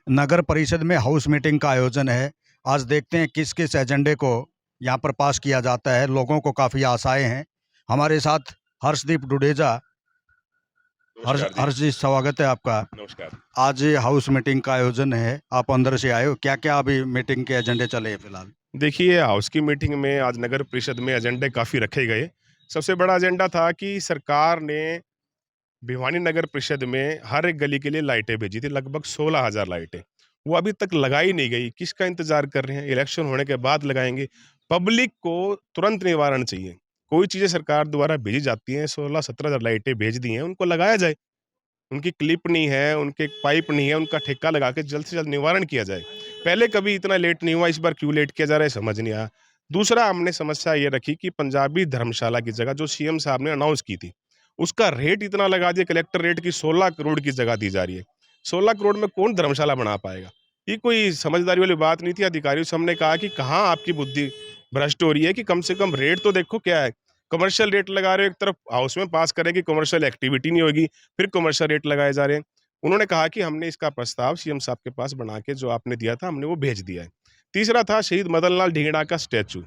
नगर परिषद में house meeting का आयोजन है। आज देखते हैं किस किस एजेंडे को यहाँ पर पास किया जाता है। लोगों को काफ़ी आशाएं हैं। हमारे साथ हर्षदीप डुडेजा। नमस्कार जी। हर्ष जी, स्वागत है आपका। नमस्कार। आज ये हाउस मीटिंग का आयोजन है, आप अंदर से आए हो, क्या क्या अभी मीटिंग के एजेंडे चले हैं फिलहाल? देखिए, हाउस की मीटिंग में आज नगर परिषद में एजेंडे काफ़ी रखे गए। सबसे बड़ा एजेंडा था कि सरकार ने भिवानी नगर परिषद में हर एक गली के लिए लाइटें भेजी थी, लगभग 16,000 लाइटें। वो अभी तक लगाई नहीं गई। किसका इंतज़ार कर रहे हैं? इलेक्शन होने के बाद लगाएँगे। पब्लिक को तुरंत निवारण चाहिए। कोई चीज़ें सरकार द्वारा भेजी जाती हैं, 16-17,000 लाइटें भेज दी हैं, उनको लगाया जाए। उनकी क्लिप नहीं है, उनके पाइप नहीं है, उनका ठेका लगा के जल्द से जल्द निवारण किया जाए। पहले कभी इतना लेट नहीं हुआ, इस बार क्यों लेट किया जा रहा है समझ नहीं आया। दूसरा हमने समस्या ये रखी कि पंजाबी धर्मशाला की जगह जो सीएम साहब ने अनाउंस की थी, उसका रेट इतना लगा दिया कलेक्टर रेट की 16 करोड़ की जगह दी जा रही है। 16 करोड़ में कौन धर्मशाला बना पाएगा? ये कोई समझदारी वाली बात नहीं थी। अधिकारियों से हमने कहा कि कहाँ आपकी बुद्धि भ्रष्ट हो रही है कि कम से कम रेट तो देखो क्या है। कमर्शियल रेट लगा रहे हो, एक तरफ हाउस में पास करें कि कमर्शियल एक्टिविटी नहीं होगी, फिर कमर्शियल रेट लगाए जा रहे हैं। उन्होंने कहा कि हमने इसका प्रस्ताव सीएम साहब के पास बना के जो आपने दिया था, हमने वो भेज दिया है। तीसरा था शहीद मदन लाल ढींगड़ा का स्टैचू।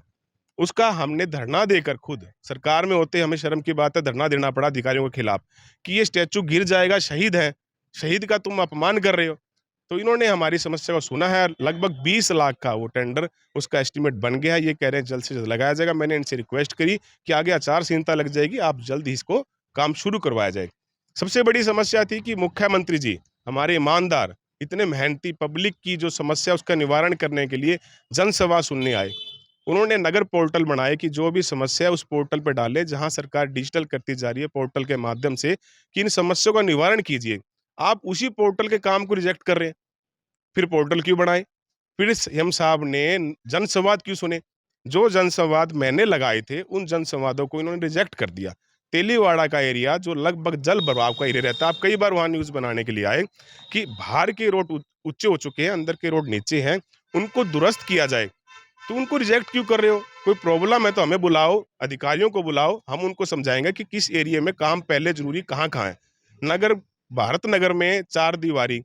उसका हमने धरना देकर खुद सरकार में होते हमें शर्म की बात है धरना देना पड़ा अधिकारियों के खिलाफ कि ये स्टैचू गिर जाएगा, शहीद है, शहीद का तुम अपमान कर रहे हो। तो इन्होंने हमारी समस्या को सुना है। लगभग 20 लाख का वो टेंडर उसका एस्टीमेट बन गया है। ये कह रहे हैं जल्द से जल्द लगाया जाएगा। मैंने इनसे रिक्वेस्ट करी कि आगे आचार संहिता लग जाएगी, आप जल्द ही इसको काम शुरू करवाया जाए। सबसे बड़ी समस्या थी कि मुख्यमंत्री जी हमारे ईमानदार, इतने मेहनती, पब्लिक की जो समस्या उसका निवारण करने के लिए जनसभा सुनने आए। उन्होंने नगर पोर्टल बनाए कि जो भी समस्या है उस पोर्टल पे डाले, जहां सरकार डिजिटल करती जा रही है पोर्टल के माध्यम से कि इन समस्याओं का निवारण कीजिए। आप उसी पोर्टल के काम को रिजेक्ट कर रहे हैं। फिर पोर्टल क्यों बनाए? फिर सीएम साहब ने जनसंवाद क्यों सुने? जो जनसंवाद मैंने लगाए थे, उन जनसंवादों को इन्होंने रिजेक्ट कर दिया। तेलीवाड़ा का एरिया जो लगभग जल भराव का एरिया रहता है, आप कई बार वहाँ न्यूज़ बनाने के लिए आए कि बाहर के रोड ऊँचे हो चुके हैं, अंदर के रोड नीचे हैं, उनको दुरुस्त किया जाए। तो उनको रिजेक्ट क्यों कर रहे हो? कोई प्रॉब्लम है तो हमें बुलाओ, अधिकारियों को बुलाओ, हम उनको समझाएँगे कि किस एरिया में काम पहले ज़रूरी कहाँ-कहाँ है। नगर भारत नगर में चारदीवारी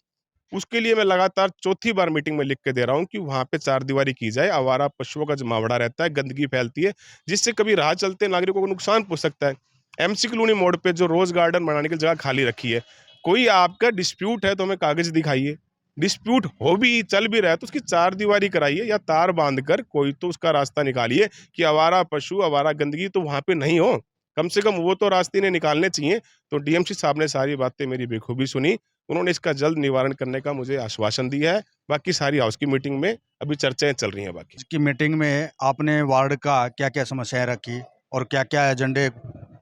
उसके लिए मैं लगातार चौथी बार मीटिंग में लिख के दे रहा हूँ कि वहाँ पे चारदीवारी की जाए। आवारा पशुओं का जमावड़ा रहता है, गंदगी फैलती है, जिससे कभी राह चलते नागरिकों को नुकसान पहुँच सकता है। एमसी कॉलोनी मोड़ पे जो रोज़ गार्डन बनाने की जगह खाली रखी है, कोई आपका डिस्प्यूट है तो हमें कागज़ दिखाइए। डिस्प्यूट हो भी, चल भी रहा है तो उसकी चारदीवारी कराइए या तार बाँधकर कोई तो उसका रास्ता निकालिए कि आवारा पशु, आवारा गंदगी तो वहाँ पे नहीं हो। कम से कम वो तो रास्ते इन्हें निकालने चाहिए। तो डीएमसी साहब ने सारी बातें मेरी बेखूबी सुनी। उन्होंने इसका जल्द निवारण करने का मुझे आश्वासन दिया है। बाकी सारी हाउस की मीटिंग में अभी चर्चाएँ चल रही हैं बाकी। इसकी मीटिंग में आपने वार्ड का क्या क्या समस्याएं रखी और क्या क्या एजेंडे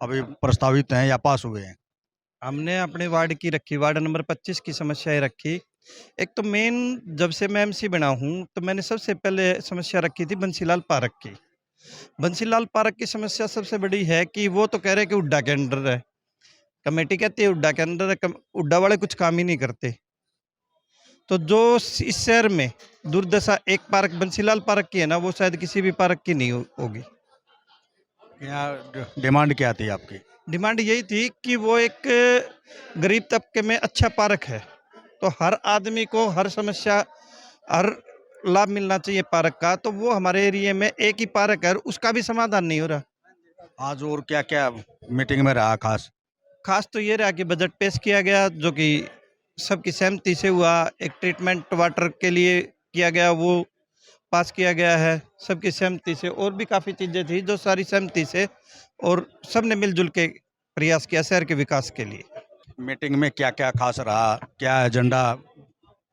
अभी प्रस्तावित हैं या पास हुए हैं? हमने अपने वार्ड की रखी, वार्ड नंबर 25 की समस्याएँ रखी। एक तो मेन, जब से मैं एमसी बना हूँ, तो मैंने सबसे पहले समस्या रखी थी बंसीलाल पार्क की। बंसीलाल पार्क की समस्या सबसे बड़ी है कि वो तो कह रहे हैं कि हुड्डा के अंडर है। कमेटी कहती है हुड्डा के अंडर है, हुड्डा वाले कुछ काम ही नहीं करते। तो जो इस शहर में दुर्दशा एक पार्क बंसीलाल पार्क की है ना, वो शायद किसी भी पार्क की नहीं होगी। यहाँ डिमांड क्या थी आपकी? डिमांड यही थी कि वो एक गरीब तबके में अच्छा पार्क है, तो हर आदमी को हर समस्या, हर लाभ मिलना चाहिए पार्क का। तो वो हमारे एरिया में एक ही पार्क है और उसका भी समाधान नहीं हो रहा। आज और क्या क्या मीटिंग में रहा खास? खास तो ये रहा कि बजट पेश किया गया, जो कि सबकी सहमति से हुआ। एक ट्रीटमेंट वाटर के लिए किया गया, वो पास किया गया है सबकी सहमति से। और भी काफ़ी चीज़ें थी जो सारी सहमति से, और सब ने मिलजुल के प्रयास किया शहर के विकास के लिए। मीटिंग में क्या क्या खास रहा, क्या एजेंडा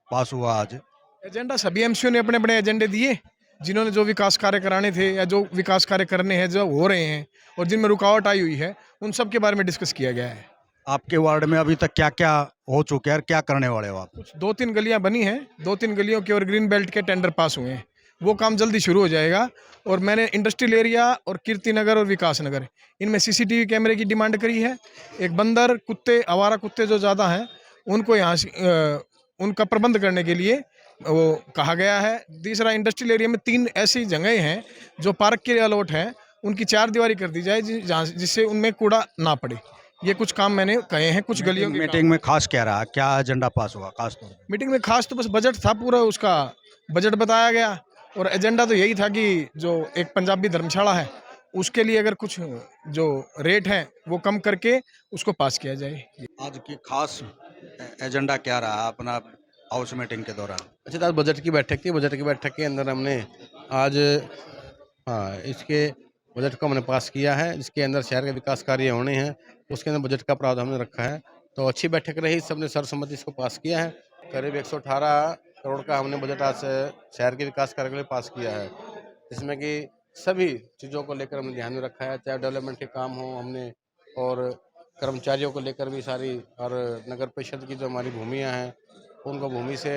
पास हुआ आज? एजेंडा सभी एमसीओ ने अपने अपने एजेंडे दिए, जिन्होंने जो विकास कार्य कराने थे या जो विकास कार्य करने हैं, जो हो रहे हैं और जिनमें रुकावट आई हुई है, उन सब के बारे में डिस्कस किया गया है। आपके वार्ड में अभी तक क्या क्या हो चुका है और क्या करने वाले हो आप? कुछ 2-3 गलियां बनी हैं, 2-3 गलियों के और ग्रीन बेल्ट के टेंडर पास हुए हैं, वो काम जल्दी शुरू हो जाएगा। और मैंने इंडस्ट्रियल एरिया और कीर्ति नगर और विकास नगर, इनमें सीसीटीवी कैमरे की डिमांड करी है। एक बंदर कुत्ते, आवारा कुत्ते जो ज़्यादा हैं, उनको यहाँ से उनका प्रबंध करने के लिए वो कहा गया है। तीसरा, इंडस्ट्रियल एरिया में 3 ऐसी जगहें हैं जो पार्क के लिए अलॉट हैं, उनकी 4 दीवारी कर दी जाए जहाँ जिससे उनमें कूड़ा ना पड़े। ये कुछ काम मैंने कहे हैं, कुछ गलियों के मीटिंग में खास क्या रहा, क्या एजेंडा पास हुआ खास तौर पे? मीटिंग में खास तो बस बजट था, पूरा उसका बजट बताया गया और एजेंडा तो यही था कि जो एक पंजाबी धर्मशाला है उसके लिए अगर कुछ जो रेट है वो कम करके उसको पास किया जाए। आज की खास एजेंडा क्या रहा अपना हाउस मीटिंग के दौरान? अच्छा, आज बजट की बैठक थी। बजट की बैठक के अंदर हमने आज इसके बजट को हमने पास किया है, जिसके अंदर शहर के विकास कार्य होने हैं, उसके अंदर बजट का प्रावधान हमने रखा है। तो अच्छी बैठक रही, सबने सर्वसम्मति इसको पास किया है। करीब 118 करोड़ का हमने बजट आज शहर के विकास कार्य के लिए पास किया है, जिसमें कि सभी चीज़ों को लेकर हमने ध्यान में रखा है, चाहे डेवलपमेंट के काम हो हमने, और कर्मचारियों को लेकर भी सारी, और नगर परिषद की जो हमारी भूमियाँ हैं उनको भूमि से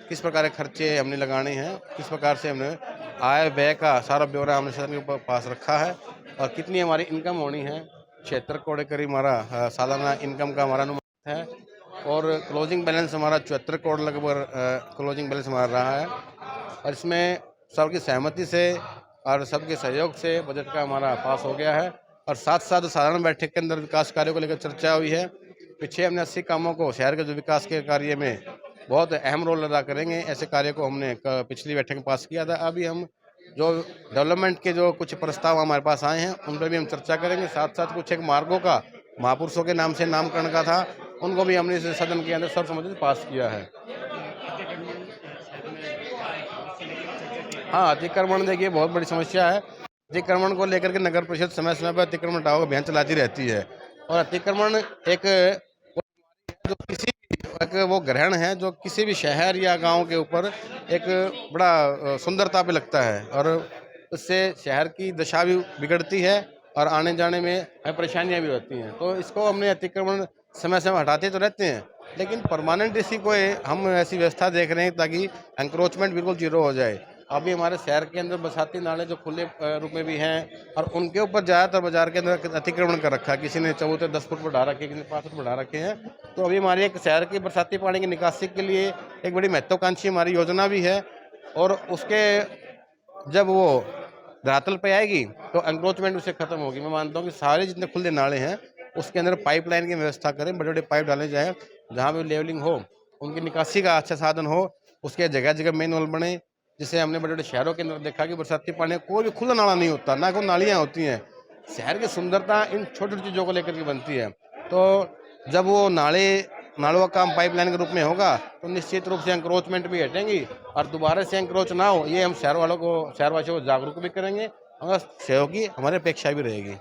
किस प्रकार के खर्चे हमने लगाने हैं, किस प्रकार से हमने आय व्यय का सारा ब्यौरा हमने सदन के ऊपर पास रखा है, और कितनी हमारी इनकम होनी है। 76 करोड़ के करीब हमारा सालाना इनकम का हमारा अनुमान है, और क्लोजिंग बैलेंस हमारा 74 करोड़ लगभग क्लोजिंग बैलेंस हमारा रहा है। और इसमें सबकी सहमति से और सबके सहयोग से बजट का हमारा पास हो गया है। और साथ साथ साधारण बैठक के अंदर विकास कार्यों को लेकर चर्चा हुई है। पीछे हमने 80 कामों को शहर के जो विकास के कार्य में बहुत अहम रोल अदा करेंगे, ऐसे कार्य को हमने पिछली बैठक में पास किया था। अभी हम जो डेवलपमेंट के जो कुछ प्रस्ताव हमारे पास आए हैं उन पर भी हम चर्चा करेंगे। साथ साथ कुछ एक मार्गों का महापुरुषों के नाम से नामकरण का था, उनको भी हमने इस सदन के अंदर सर्वसम्मति से पास किया है। हाँ, अतिक्रमण देखिए बहुत बड़ी समस्या है। अतिक्रमण को लेकर के नगर परिषद समय समय पर अतिक्रमण हटाओ का अभियान चलाती रहती है, और अतिक्रमण एक जो किसी एक वो ग्रहण है जो किसी भी शहर या गांव के ऊपर एक बड़ा सुंदरता पे लगता है, और उससे शहर की दशा भी बिगड़ती है और आने जाने में परेशानियां भी होती हैं। तो इसको हमने अतिक्रमण समय समय हटाते तो रहते हैं, लेकिन परमानेंट इसी को हम ऐसी व्यवस्था देख रहे हैं ताकि एंक्रोचमेंट बिल्कुल जीरो हो जाए। अभी हमारे शहर के अंदर बरसाती नाले जो खुले रूप में भी हैं, और उनके ऊपर ज़्यादातर बाजार के अंदर अतिक्रमण कर रखा है। किसी ने चबूतरे 10 फुट बढ़ा रखे, किसी ने 5 फुट बढ़ा रखे हैं। तो अभी हमारी एक शहर की बरसाती पानी की निकासी के लिए एक बड़ी महत्वाकांक्षी हमारी योजना भी है, और उसके जब वो धरातल पे आएगी तो एंक्रोचमेंट उससे खत्म होगी। मैं मानता हूँ कि सारे जितने खुले नाले हैं उसके अंदर पाइपलाइन की व्यवस्था करें, बड़े बड़े पाइप डाले जाएँ, जहाँ भी लेवलिंग हो, उनकी निकासी का अच्छा साधन हो, उसके जगह जगह मैनुअल बने। जिसे हमने बड़े बड़े शहरों के अंदर देखा कि बरसाती पानी कोई भी खुला नाला नहीं होता, ना कोई नालियाँ होती हैं। शहर की सुंदरता इन छोटी छोटी चीज़ों को लेकर के बनती है। तो जब वो नालों का काम पाइपलाइन के रूप में होगा तो निश्चित रूप से एंक्रोचमेंट भी हटेंगी, और दोबारा से एंक्रोच ना हो, ये हम शहरवासियों को जागरूक भी करेंगे, और सहयोग की हमारी अपेक्षा भी रहेगी।